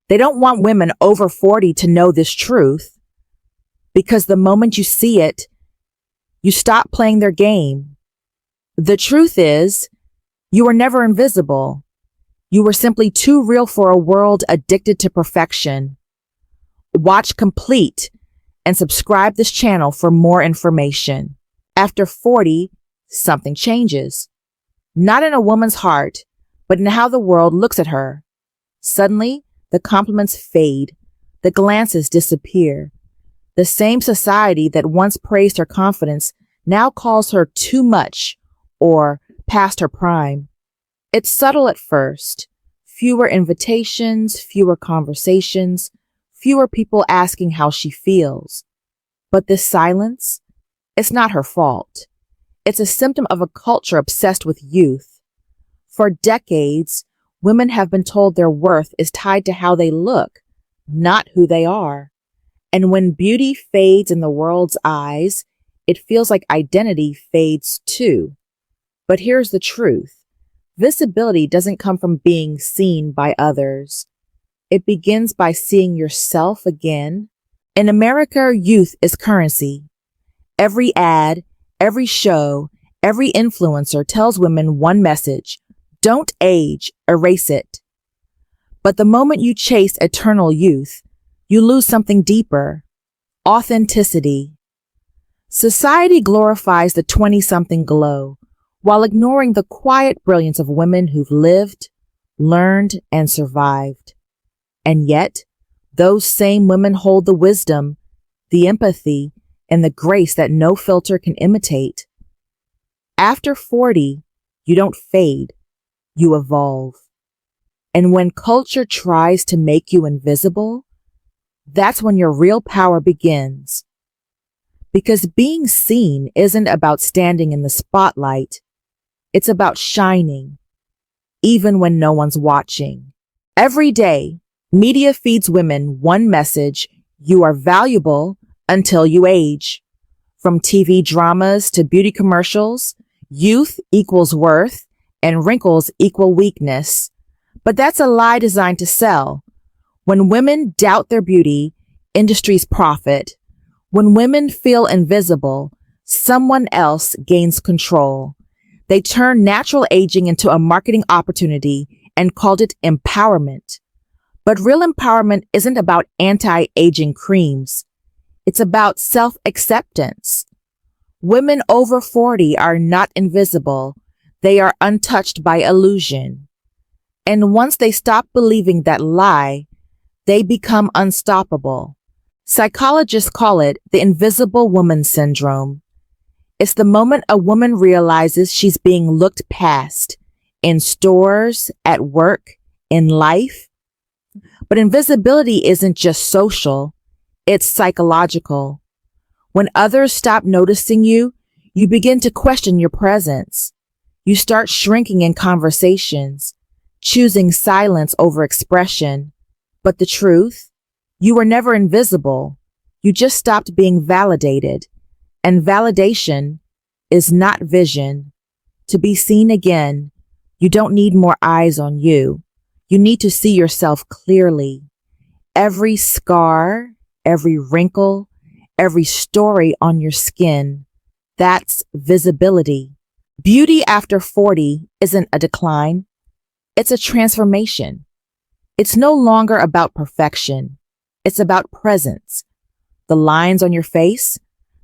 They don't want women over 40 to know this truth, because the moment you see it, you stop playing their game. The truth is, you were never invisible. You were simply too real for a world addicted to perfection. Watch complete and subscribe this channel for more information. After 40, something changes. Not in a woman's heart, but in how the world looks at her. Suddenly, the compliments fade. The glances disappear. The same society that once praised her confidence now calls her too much or past her prime. It's subtle at first. Fewer invitations, fewer conversations, fewer people asking how she feels. But this silence, it's not her fault. It's a symptom of a culture obsessed with youth. For decades, women have been told their worth is tied to how they look, not who they are. And when beauty fades in the world's eyes, it feels like identity fades too. But here's the truth. Visibility doesn't come from being seen by others. It begins by seeing yourself again. In America, youth is currency. Every ad, every show, every influencer tells women one message: don't age, erase it. But the moment you chase eternal youth, you lose something deeper: authenticity. Society glorifies the 20-something glow, while ignoring the quiet brilliance of women who've lived, learned, and survived. And yet, those same women hold the wisdom, the empathy, and the grace that no filter can imitate. After 40, you don't fade, you evolve. And when culture tries to make you invisible, that's when your real power begins. Because being seen isn't about standing in the spotlight. It's about shining, even when no one's watching. Every day, media feeds women one message: you are valuable until you age. From TV dramas to beauty commercials, youth equals worth and wrinkles equal weakness. But that's a lie designed to sell. When women doubt their beauty, industries profit. When women feel invisible, someone else gains control. They turned natural aging into a marketing opportunity and called it empowerment. But real empowerment isn't about anti-aging creams. It's about self-acceptance. Women over 40 are not invisible. They are untouched by illusion. And once they stop believing that lie, they become unstoppable. Psychologists call it the invisible woman syndrome. It's the moment a woman realizes she's being looked past in stores, at work, in life. But invisibility isn't just social, it's psychological. When others stop noticing you, you begin to question your presence. You start shrinking in conversations, choosing silence over expression. But the truth? You were never invisible. You just stopped being validated. And validation is not vision. To be seen again, you don't need more eyes on you. You need to see yourself clearly. Every scar, every wrinkle, every story on your skin, that's visibility. Beauty after 40 isn't a decline. It's a transformation. It's no longer about perfection. It's about presence. The lines on your face,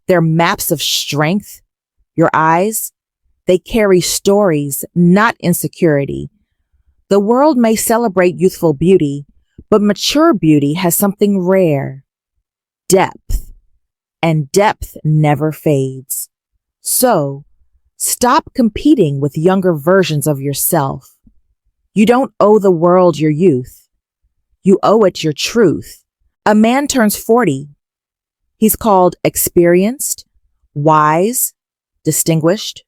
they're maps of strength. Your eyes, they carry stories, not insecurity. The world may celebrate youthful beauty, but mature beauty has something rare: depth. And depth never fades. So, stop competing with younger versions of yourself. You don't owe the world your youth. You owe it your truth. A man turns 40. He's called experienced, wise, distinguished.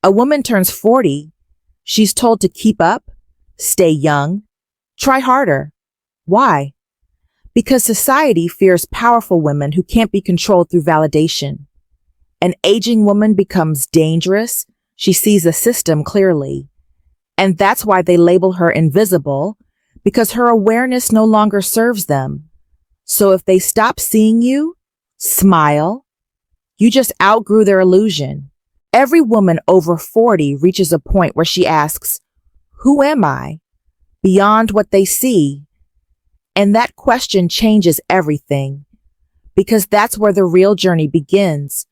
A woman turns 40. She's told to keep up, stay young, try harder. Why? Because society fears powerful women who can't be controlled through validation. An aging woman becomes dangerous. She sees the system clearly. And that's why they label her invisible, because her awareness no longer serves them. So if they stop seeing you, smile. You just outgrew their illusion. Every woman over 40 reaches a point where she asks, "Who am I?" beyond what they see. And that question changes everything, because that's where the real journey begins.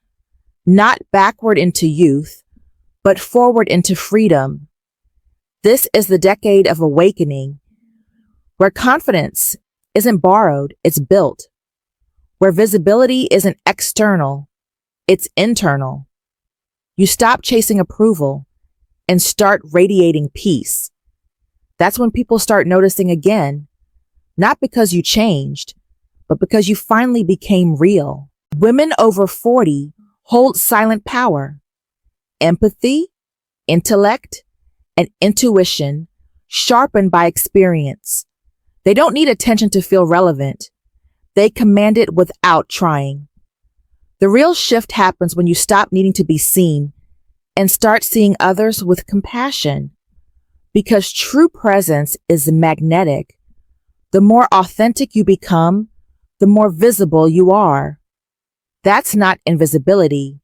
Not backward into youth, but forward into freedom. This is the decade of awakening, where confidence isn't borrowed, it's built. Where visibility isn't external, it's internal. You stop chasing approval and start radiating peace. That's when people start noticing again, not because you changed, but because you finally became real. Women over 40 hold silent power. Empathy, intellect, and intuition sharpened by experience. They don't need attention to feel relevant. They command it without trying. The real shift happens when you stop needing to be seen and start seeing others with compassion. Because true presence is magnetic. The more authentic you become, the more visible you are. That's not invisibility.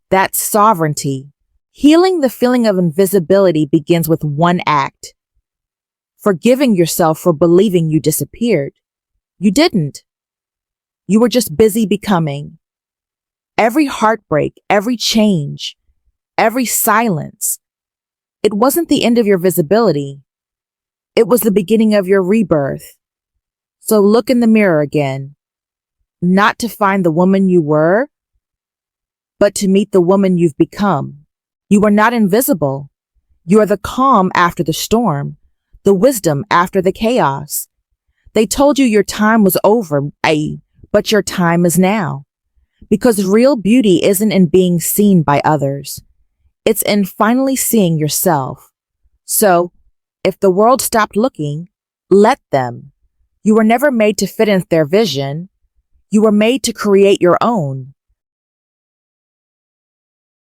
That's sovereignty. Healing the feeling of invisibility begins with one act. Forgiving yourself for believing you disappeared. You didn't. You were just busy becoming. Every heartbreak, every change, every silence, it wasn't the end of your visibility. It was the beginning of your rebirth. So look in the mirror again, not to find the woman you were, but to meet the woman you've become. You are not invisible. You are the calm after the storm, the wisdom after the chaos. They told you your time was over, but your time is now. Because real beauty isn't in being seen by others. It's in finally seeing yourself. So, if the world stopped looking, let them. You were never made to fit in their vision. You were made to create your own.